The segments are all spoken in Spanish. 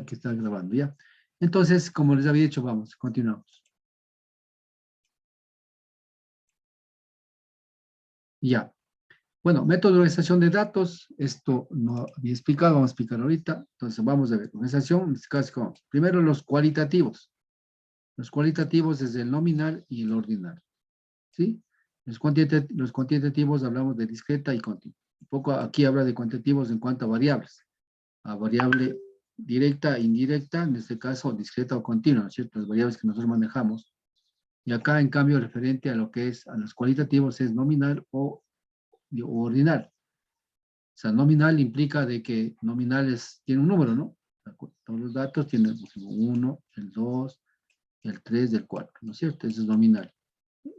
que está grabando, ¿ya? Entonces, como les había dicho, vamos, continuamos. Ya. Bueno, método de organización de datos, esto no había explicado, vamos a explicar ahorita. Entonces, vamos a ver, organización, en este caso, vamos. Primero los cualitativos. Los cualitativos es el nominal y el ordinal, ¿sí? Los cuantitativos hablamos de discreta y continua. Un poco aquí habla de cuantitativos en cuanto a variables. A variable directa e indirecta, en este caso discreta o continua, ¿no es cierto? Las variables que nosotros manejamos. Y acá, en cambio, referente a lo que es a los cualitativos, es nominal o ordinal. O sea, nominal implica de que nominales tiene un número, ¿no? Todos los datos tienen el 1, el 2, el 3, el 4, ¿no es cierto? Ese es nominal.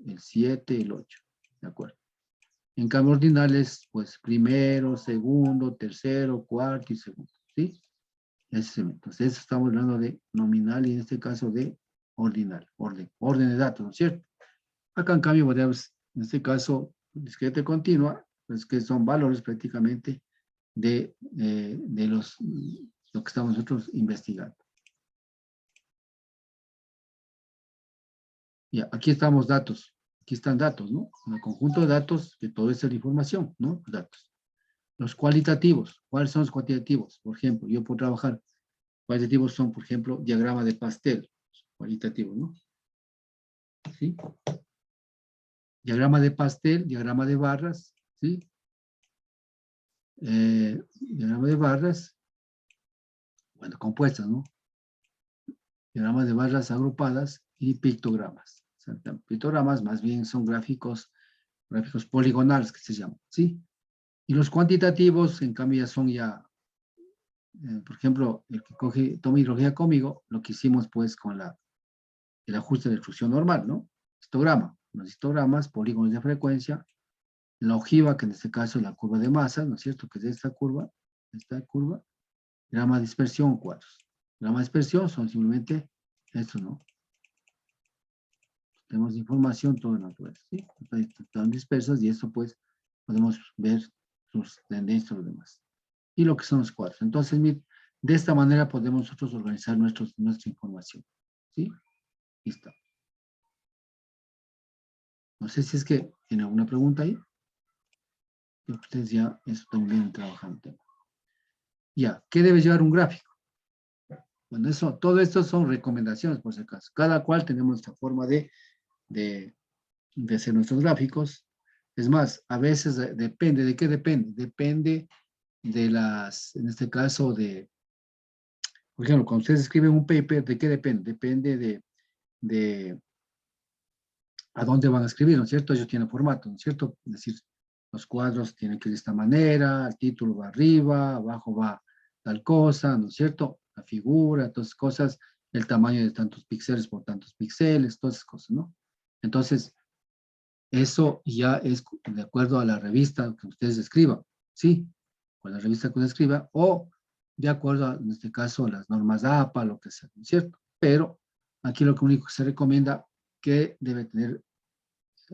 El 7, el 8, ¿de acuerdo? En cambio, ordinales, pues primero, segundo, tercero, cuarto y segundo, ¿sí? Entonces, eso estamos hablando de nominal y en este caso de ordinal, orden de datos, ¿no es cierto? Acá, en cambio, variables, en este caso, discreta y continua, pues que son valores prácticamente de lo que estamos nosotros investigando. Ya, aquí estamos datos. Aquí están datos, ¿no? Un conjunto de datos, que todo es la información, ¿no? Datos. Los cualitativos. ¿Cuáles son los cuantitativos? Por ejemplo, yo puedo trabajar. Cualitativos son, por ejemplo, diagrama de pastel. Cualitativo, ¿no? ¿Sí? Diagrama de pastel, diagrama de barras, ¿sí? Diagrama de barras, bueno, compuestas, ¿no? Diagramas de barras agrupadas y pictogramas. O sea, pictogramas más bien son gráficos poligonales que se llaman, ¿sí? Y los cuantitativos, en cambio, ya son por ejemplo, el que toma hidrología conmigo, lo que hicimos pues con el ajuste de distribución normal, ¿no? Histograma, los histogramas, polígonos de frecuencia, la ojiva, que en este caso es la curva de masa, ¿no es cierto? Que es esta curva, grama de dispersión, cuadros. Grama de dispersión son simplemente esto, ¿no? Tenemos información toda la naturaleza, ¿sí? Están dispersas y esto pues podemos ver sus tendencias y lo demás. Y lo que son los cuadros. Entonces, de esta manera podemos nosotros organizar nuestra información, ¿sí? Listo. No sé si es que tiene alguna pregunta ahí. Creo que ustedes ya eso también trabajando. Ya, ¿qué debe llevar un gráfico? Bueno, todo esto son recomendaciones por si acaso. Cada cual tenemos nuestra forma de hacer nuestros gráficos. Es más, a veces depende. ¿De qué depende? Depende de en este caso, por ejemplo, cuando ustedes escriben un paper, ¿de qué depende? Depende de a dónde van a escribir, ¿no es cierto? Ellos tienen formato, ¿no es cierto? Es decir, los cuadros tienen que ir de esta manera, el título va arriba, abajo va tal cosa, ¿no es cierto? La figura, todas esas cosas, el tamaño de tantos píxeles por tantos píxeles, todas esas cosas, ¿no? Entonces, eso ya es de acuerdo a la revista que ustedes escriban, ¿sí? Con la revista que ustedes escriban, o de acuerdo, en este caso, a las normas APA, lo que sea, ¿no es cierto? Pero aquí lo único que se recomienda que debe tener,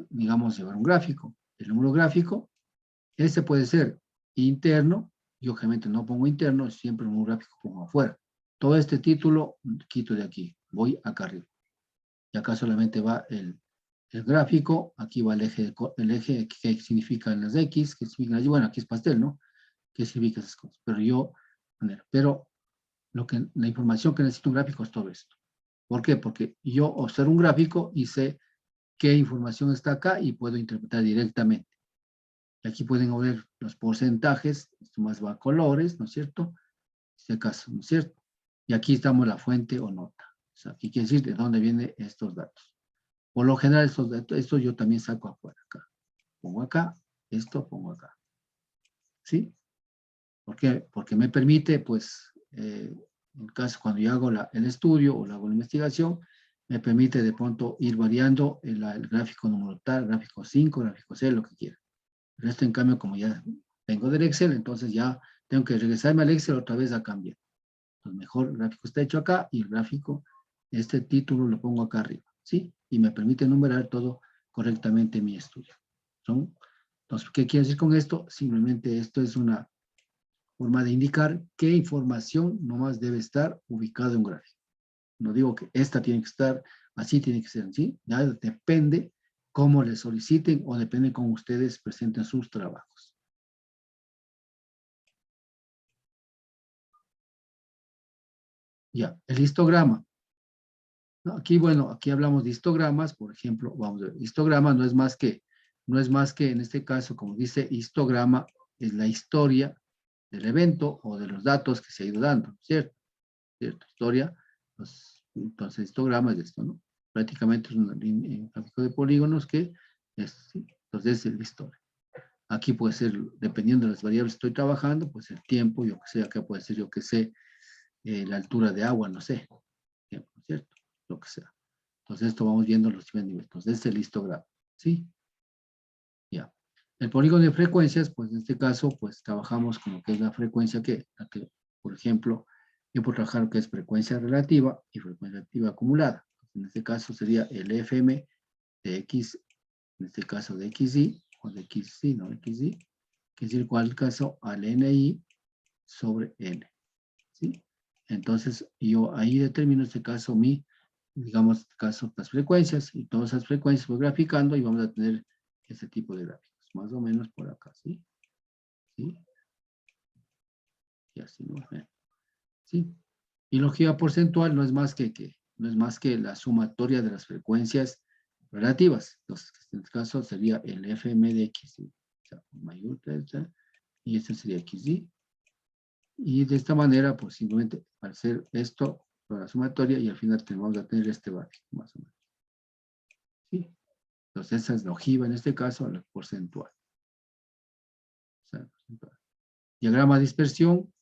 digamos, llevar un gráfico. El número gráfico, este puede ser interno, y obviamente no pongo interno, siempre un gráfico pongo afuera. Todo este título quito de aquí, voy acá arriba. Y acá solamente va el gráfico, aquí va el eje que significan las X, que significan allí, bueno, aquí es pastel, ¿no? ¿Qué significa esas cosas? Pero la información que necesito un gráfico es todo esto. ¿Por qué? Porque yo observo un gráfico y sé qué información está acá y puedo interpretar directamente. Y aquí pueden ver los porcentajes, esto más va a colores, ¿no es cierto? En este caso, ¿no es cierto? Y aquí estamos la fuente o nota. O sea, aquí quiere decir de dónde vienen estos datos. Por lo general, estos datos, esto yo también saco afuera, acá. Pongo acá, esto pongo acá. ¿Sí? ¿Por qué? Porque me permite, pues, en el caso cuando yo hago el estudio o hago la investigación, me permite de pronto ir variando el gráfico número tal, gráfico 5, gráfico 6, lo que quiera. El resto, en cambio, como ya tengo del Excel, entonces ya tengo que regresarme al Excel otra vez a cambiar. Entonces, mejor el gráfico está hecho acá y el gráfico, este título lo pongo acá arriba, ¿sí? Y me permite enumerar todo correctamente mi estudio. Entonces, ¿qué quiere decir con esto? Simplemente esto es una forma de indicar qué información nomás debe estar ubicada en un gráfico. No digo que esta tiene que estar, así tiene que ser, ¿sí? Ya depende cómo le soliciten o depende cómo ustedes presenten sus trabajos. Ya, el histograma. ¿No? Aquí, bueno, aquí hablamos de histogramas, por ejemplo, vamos a ver, histograma no es más que en este caso, como dice histograma, es la historia del evento o de los datos que se ha ido dando, ¿cierto? ¿Cierto? Historia, pues, entonces histograma es esto, ¿no? Prácticamente es un gráfico de polígonos que es, ¿sí? Entonces es la historia. Aquí puede ser, dependiendo de las variables que estoy trabajando, pues el tiempo, yo que sé, acá puede ser, yo que sé, la altura de agua, no sé, tiempo, ¿cierto? Lo que sea. Entonces esto vamos viendo los diferentes niveles. Entonces este es el histograma, ¿sí? Ya. El polígono de frecuencias, pues en este caso, pues trabajamos con lo que es la frecuencia la que por ejemplo, yo puedo trabajar lo que es frecuencia relativa y frecuencia relativa acumulada. En este caso sería el FM de X, en este caso de XY, o de XY, no XY, que es igual al caso al NI sobre N, ¿sí? Entonces, yo ahí determino en este caso digamos, en este caso, las frecuencias, y todas esas frecuencias voy graficando y vamos a tener este tipo de gráficos, más o menos por acá, ¿sí? ¿Sí? Y así, ¿no? ¿Sí? Y lógica porcentual no es más que la sumatoria de las frecuencias relativas. Entonces, en este caso sería el FM de X, ¿sí? O sea, mayor delta, y este sería XY. Y de esta manera, pues simplemente al hacer esto, la sumatoria, y al final vamos a tener este gráfico, más o menos. ¿Sí? Entonces, esa es la ojiva, en este caso, la porcentual. O sea, porcentual. Diagrama de dispersión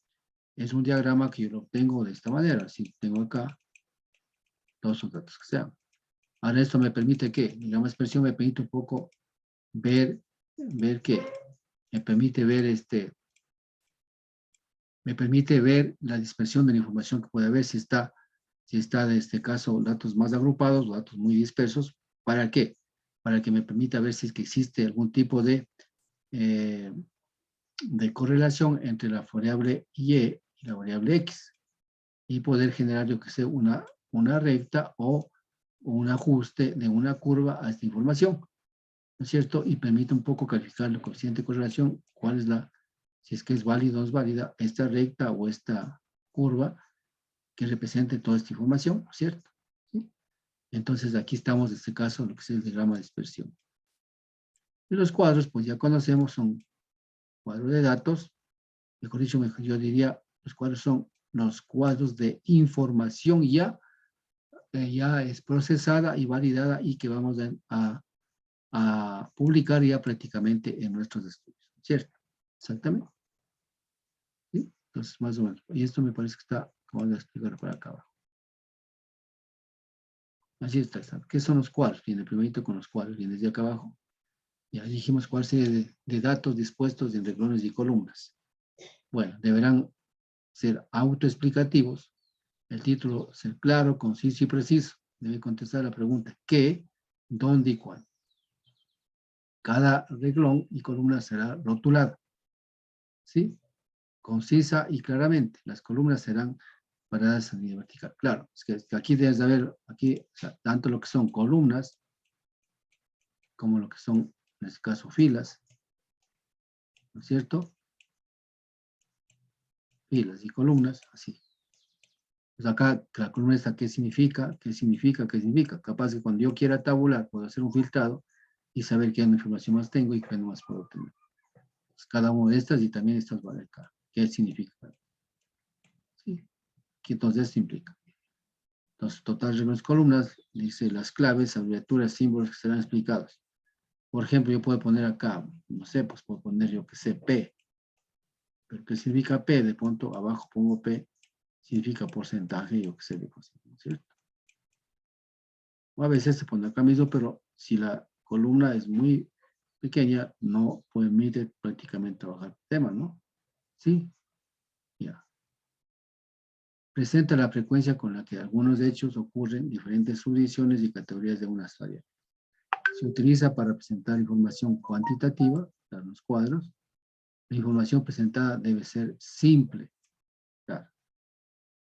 es un diagrama que yo lo obtengo de esta manera. Si tengo acá todos los datos que sean. Ahora esto me permite que, digamos, expresión me permite un poco ver qué, me permite ver me permite ver la dispersión de la información que puede haber, si está de este caso datos más agrupados o datos muy dispersos. ¿Para qué? Para que me permita ver si es que existe algún tipo de correlación entre la variable Y y la variable X y poder generar, yo que sé, una recta o un ajuste de una curva a esta información, ¿no es cierto? Y permite un poco calificar el coeficiente de correlación, cuál es si es que es válida o no es válida, esta recta o esta curva que represente toda esta información, ¿cierto? ¿Sí? Entonces aquí estamos, en este caso, lo que es el diagrama de dispersión. Y los cuadros, pues ya conocemos, son cuadros de datos, mejor dicho, yo diría, los cuadros son los cuadros de información ya es procesada y validada y que vamos a publicar ya prácticamente en nuestros estudios, ¿cierto? Exactamente. ¿Sí? Entonces, más o menos. Y esto me parece que está, como voy a explicar para acá abajo. Así está. ¿Qué son los cuadros? Viene primerito con los cuadros, viene desde acá abajo. Ya dijimos cuál serie de datos dispuestos en renglones y columnas. Bueno, deberán ser autoexplicativos. El título ser claro, conciso y preciso. Debe contestar la pregunta ¿qué, dónde y cuándo? Cada renglón y columna será rotulada, ¿sí? Concisa y claramente. Las columnas serán paradas en línea vertical. Claro, es que aquí debes de ver, aquí, o sea, tanto lo que son columnas, como lo que son, en este caso, filas, ¿no es cierto? Filas y columnas, así. Pues acá, la columna esta, ¿qué significa? ¿Qué significa? ¿Qué significa? Capaz que cuando yo quiera tabular, puedo hacer un filtrado y saber qué información más tengo y qué no más puedo obtener. Pues cada una de estas y también estas vale acá. ¿Qué significa? ¿Sí? ¿Qué entonces esto implica? Entonces, total de las columnas, dice las claves, abreviaturas, símbolos que serán explicados. Por ejemplo, yo puedo poner acá, no sé, pues puedo poner yo que sé, P. ¿Pero qué significa P? De pronto abajo pongo P, significa porcentaje, yo que sé, de porcentaje, ¿cierto? O a veces se pone acá mismo, pero si la columna es muy pequeña, no permite prácticamente trabajar el tema, ¿no? ¿Sí? Ya. Presenta la frecuencia con la que algunos hechos ocurren, diferentes subdivisiones y categorías de una historia. Se utiliza para presentar información cuantitativa, dar los cuadros, La información presentada debe ser simple. Claro.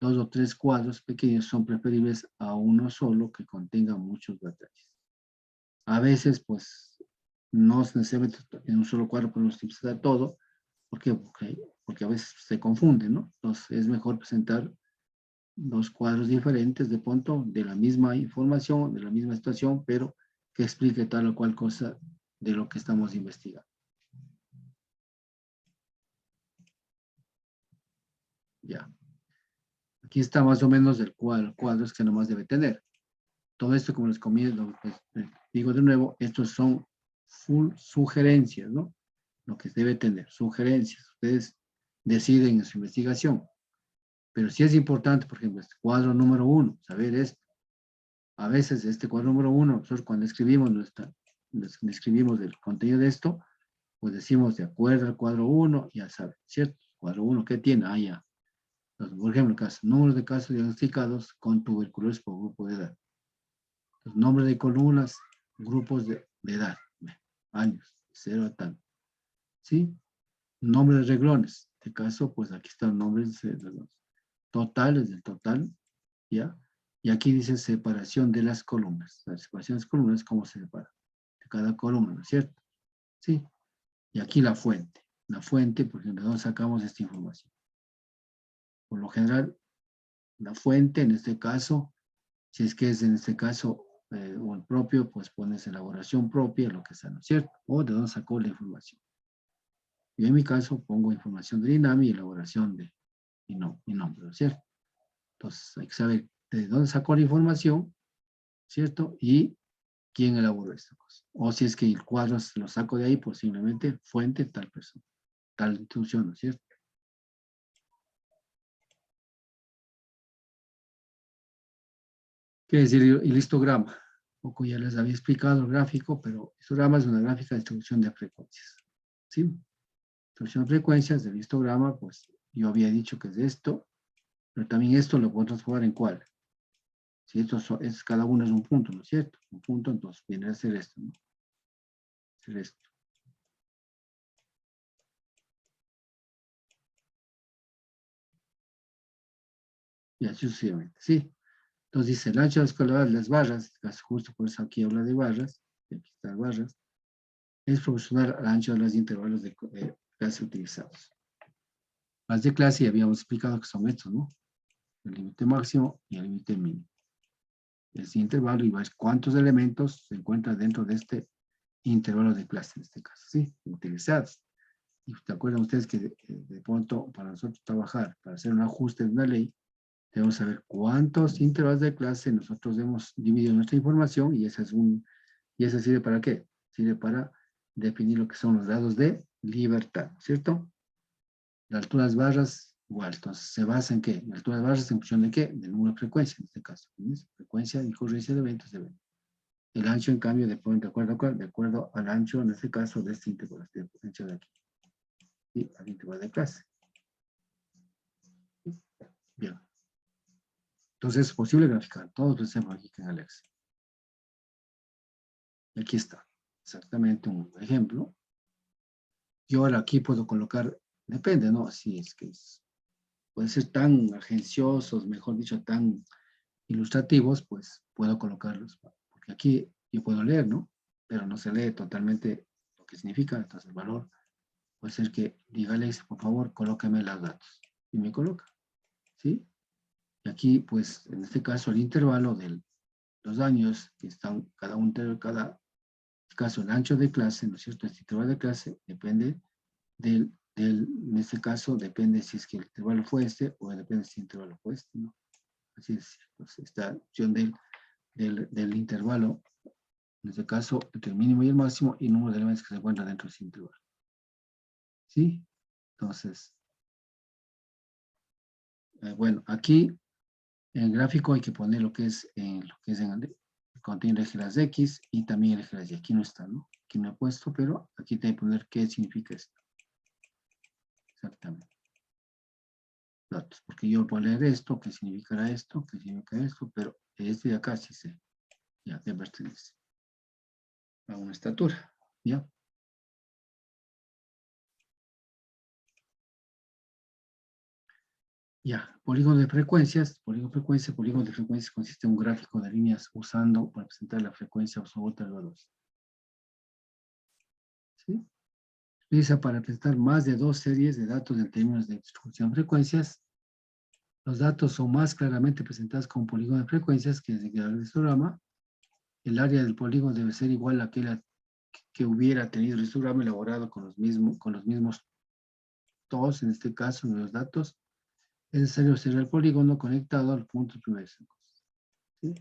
2 o 3 cuadros pequeños son preferibles a uno solo que contenga muchos detalles. A veces, pues, no es necesariamente en un solo cuadro podemos utilizar todo. ¿Por qué? Porque a veces se confunde, ¿no? Entonces, es mejor presentar 2 cuadros diferentes de pronto, de la misma información, de la misma situación, pero que explique tal o cual cosa de lo que estamos investigando. Ya. Aquí está más o menos el cuadros que nomás debe tener. Todo esto, como les comienzo, pues, digo de nuevo, estos son full sugerencias, ¿no? Lo que debe tener, sugerencias. Ustedes deciden en su investigación. Pero sí es importante, por ejemplo, este cuadro número 1, saber esto. A veces este cuadro número 1, nosotros cuando escribimos escribimos el contenido de esto, pues decimos de acuerdo al cuadro 1, ya saben, ¿cierto? Cuadro 1, ¿qué tiene? Ah, ya. Entonces, por ejemplo, número de casos diagnosticados con tuberculosis por grupo de edad. Los nombres de columnas, grupos de edad, años, 0 a tal. ¿Sí? Nombre de reglones. En este caso, pues aquí están nombres de reglones. Totales del total, ¿ya? Y aquí dice separación de las columnas. La separación de las columnas, ¿cómo se separa? De cada columna, ¿no es cierto? Sí. Y aquí la fuente. La fuente, por ejemplo, ¿de dónde sacamos esta información? Por lo general, la fuente, en este caso, si es que es en este caso o el propio, pues pones elaboración propia, lo que sea, ¿no es cierto? O de dónde sacó la información. Yo en mi caso pongo información de INAMI y elaboración de mi nombre, ¿no es cierto? Entonces hay que saber de dónde sacó la información, ¿cierto? Y quién elaboró esta cosa. O si es que el cuadro se lo saco de ahí, posiblemente fuente tal persona, tal institución, ¿no es cierto? ¿Qué decir el histograma? Un poco ya les había explicado el gráfico, pero el histograma es una gráfica de distribución de frecuencias. ¿Sí? Distribución de frecuencias del histograma, pues yo había dicho que es esto, pero también esto lo puedo transformar en cuál. Si esto cada uno es un punto, ¿no es cierto? Un punto, entonces viene a ser esto, ¿no? Ser esto. Y así sucesivamente, ¿sí? Entonces dice, el ancho de escalar de las barras, justo por eso aquí habla de barras, y aquí están barras, es proporcional al ancho de los intervalos de clase utilizados. Las de clase ya habíamos explicado que son estos, ¿no? El límite máximo y el límite mínimo. Este intervalo y ver cuántos elementos se encuentran dentro de este intervalo de clase, en este caso, ¿sí? Utilizados. Y te acuerdan ustedes que de pronto para nosotros trabajar, para hacer un ajuste de una ley, debemos saber cuántos intervalos de clase nosotros hemos dividido nuestra información y ¿y eso sirve para qué? Sirve para definir lo que son los grados de libertad, ¿cierto? La altura de las barras, igual, entonces se basa en qué? La altura de las barras en función de qué? Del número de frecuencia, en este caso. ¿Ves? Frecuencia y ocurrencia de eventos de eventos. El ancho, en cambio, de acuerdo a cuál? De acuerdo al ancho, en este caso, de este intervalo, de ancho de aquí. Y al intervalo de clase. Bien. Entonces es posible graficar. Todos lo hacemos aquí en Alexa. Y aquí está. Exactamente un ejemplo. Yo ahora aquí puedo colocar, depende, ¿no? Si es que puede ser tan agenciosos, mejor dicho, tan ilustrativos, pues puedo colocarlos. Porque aquí yo puedo leer, ¿no? Pero no se lee totalmente lo que significa. Entonces el valor puede ser que diga Alexa, por favor, colóqueme los datos. Y me coloca, ¿sí? Y aquí, pues, en este caso, el intervalo de los años que están cada caso, el ancho de clase, ¿no es cierto? Este intervalo de clase depende en este caso, depende si es que el intervalo fue este o depende si el intervalo fue este, ¿no? Así es, pues, esta opción del intervalo, en este caso, entre el mínimo y el máximo y el número de elementos que se encuentran dentro de ese intervalo. ¿Sí? Entonces, bueno, aquí en el gráfico hay que poner lo que es en el contiene el eje de las X y también el eje de las Y. Aquí no está, ¿no? Aquí no he puesto, pero aquí tengo que poner qué significa esto. Exactamente. Datos, porque yo puedo leer esto, qué significará esto, qué significa esto, pero este de acá sí sé, ya, de pertenece a una estatura, ¿ya? Ya, polígono de frecuencias, polígono de frecuencias consiste en un gráfico de líneas usando para representar la frecuencia absoluta del valor. ¿Sí? Utiliza para presentar más de dos series de datos en términos de distribución de frecuencias. Los datos son más claramente presentados como polígono de frecuencias que desde el histograma. El área del polígono debe ser igual a aquella que hubiera tenido el histograma elaborado con los mismos todos, en este caso, en los datos. Es necesario ser el polígono conectado al punto primero. ¿Sí?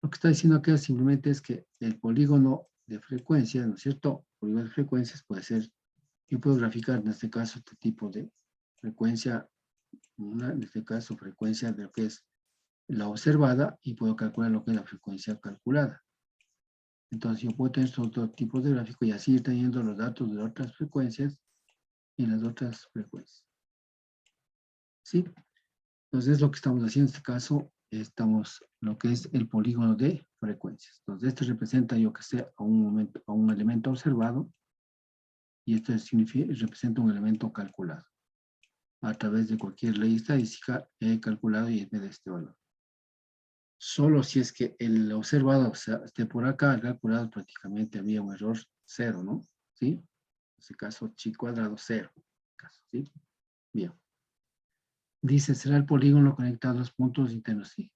Lo que está diciendo aquí simplemente es que el polígono de frecuencia, ¿no es cierto? Polígono de frecuencias puede ser, yo puedo graficar en este caso este tipo de frecuencia, en este caso frecuencia de lo que es la observada y puedo calcular lo que es la frecuencia calculada. Entonces yo puedo tener estos dos tipos de gráficos y así ir teniendo los datos de otras frecuencias y las otras frecuencias. ¿Sí? Entonces lo que estamos haciendo en este caso, estamos lo que es el polígono de frecuencias. Entonces esto representa, yo que sé, a un elemento observado y esto representa un elemento calculado. A través de cualquier ley estadística he calculado y me da este valor. Solo si es que el observado, o sea, esté por acá, el calculado prácticamente había un error cero, ¿no? ¿Sí? En este caso, chi cuadrado cero. ¿Sí? Bien. Dice, será el polígono conectado a los puntos internos, sí.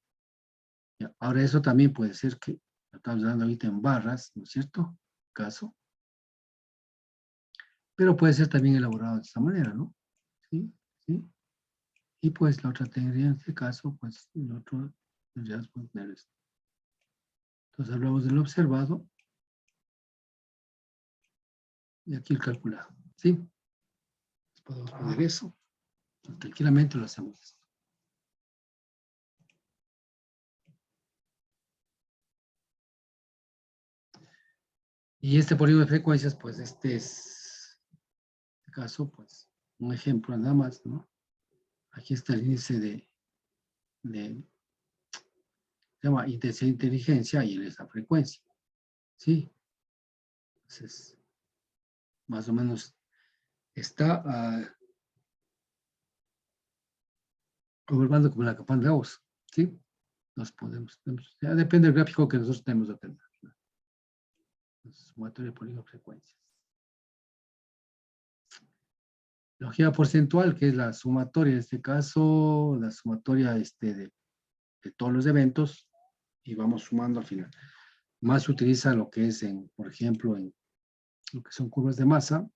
Ya. Ahora eso también puede ser que, lo estamos dando ahorita en barras, ¿no es cierto? Caso. Pero puede ser también elaborado de esta manera, ¿no? ¿Sí? ¿Sí? Y pues la otra tendría en este caso, pues el otro tendrías que poner esto. Entonces hablamos del observado y aquí el calculado, ¿sí? Podemos poner eso. Tranquilamente lo hacemos esto. Y este polígono de frecuencias, pues este es, en este caso, pues un ejemplo nada más, ¿no? Aquí está el índice se llama índice de inteligencia y él es la frecuencia, ¿sí? Entonces, más o menos está observando como la campana de Gauss, ¿sí? Ya depende del gráfico que nosotros tenemos de tener. Sumatoria de polígono de frecuencias. La ojiva porcentual, que es la sumatoria, en este caso, la sumatoria de todos los eventos, y vamos sumando al final. Más se utiliza lo que es, por ejemplo, en lo que son curvas de masa,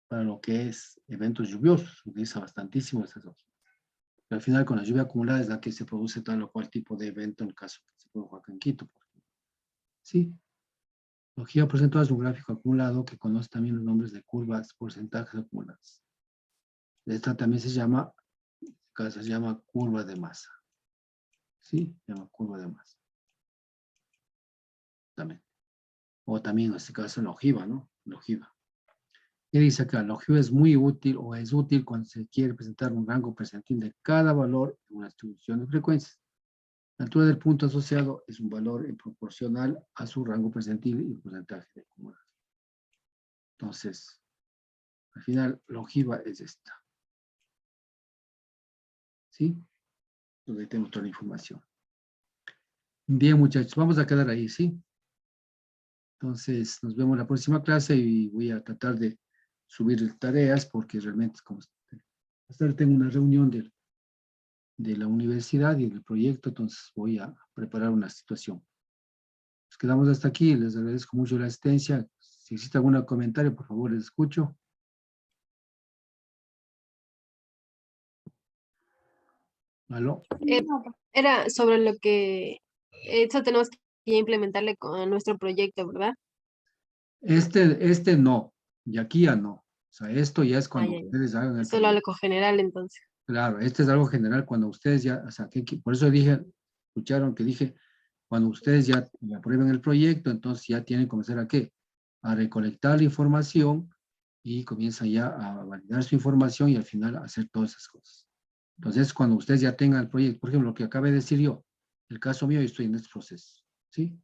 para lo que es eventos lluviosos, se utiliza bastantísimo esas dos. Pero al final, con la lluvia acumulada es la que se produce tal o cual tipo de evento, en el caso que se produjo acá en Quito. Sí, la ojiva porcentual es un gráfico acumulado que conoce también los nombres de curvas, porcentajes acumulados. Esta también se llama, en este caso se llama curva de masa. ¿Sí? Se llama curva de masa. También. O también en este caso la ojiva, ¿no? La ojiva. Y dice acá, la ojiva es muy útil o es útil cuando se quiere presentar un rango percentil de cada valor en una distribución de frecuencias. La altura del punto asociado es un valor proporcional a su rango percentil y porcentaje de acumulación. Entonces, al final, la ojiva es esta. ¿Sí? Donde tenemos toda la información. Bien, muchachos, vamos a quedar ahí, ¿sí? Entonces, nos vemos en la próxima clase y voy a tratar de subir tareas porque realmente, como hasta ahora tengo una reunión de la universidad y del proyecto, entonces voy a preparar una situación. Nos quedamos hasta aquí, les agradezco mucho la asistencia. Si existe algún comentario, por favor, les escucho. ¿Aló? Era sobre lo que eso tenemos que implementarle con nuestro proyecto, ¿verdad? Este no, y aquí ya no. O sea, esto ya es Ah, cuando ya, ya. ustedes hagan el Es solo proyecto. algo general, entonces. Claro, este es algo general cuando ustedes ya, o sea, por eso dije, escucharon que dije, cuando ustedes ya aprueben el proyecto, entonces ya tienen que comenzar a qué? A recolectar la información y comienzan ya a validar su información y al final a hacer todas esas cosas. Entonces, cuando ustedes ya tengan el proyecto, por ejemplo, lo que acabé de decir yo, el caso mío, yo estoy en este proceso, ¿sí?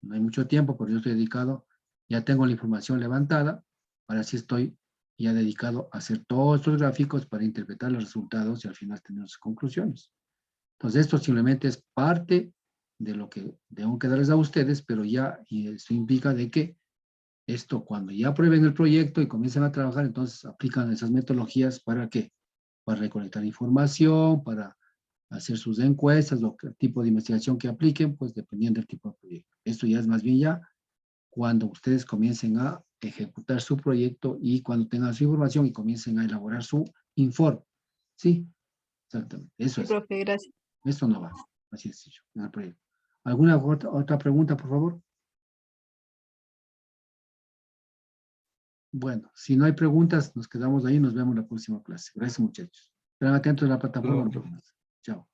No hay mucho tiempo, pero yo estoy dedicado, ya tengo la información levantada, ahora sí estoy y ha dedicado a hacer todos estos gráficos para interpretar los resultados y al final tener sus conclusiones. Entonces, esto simplemente es parte de lo que tengo que darles a ustedes, pero ya, y eso implica de que esto, cuando ya aprueben el proyecto y comiencen a trabajar, entonces aplican esas metodologías ¿para qué? Para recolectar información, para hacer sus encuestas, lo que, el tipo de investigación que apliquen, pues dependiendo del tipo de proyecto. Esto ya es más bien ya cuando ustedes comiencen a ejecutar su proyecto y cuando tengan su información y comiencen a elaborar su informe. Sí, exactamente. Eso Sí, es. profe, gracias. Esto no va. Así es sencillo, en el proyecto. ¿Alguna otra pregunta, por favor? Bueno, si no hay preguntas, nos quedamos ahí y nos vemos en la próxima clase. Gracias, muchachos. Estén atentos a la plataforma. Claro. Chao.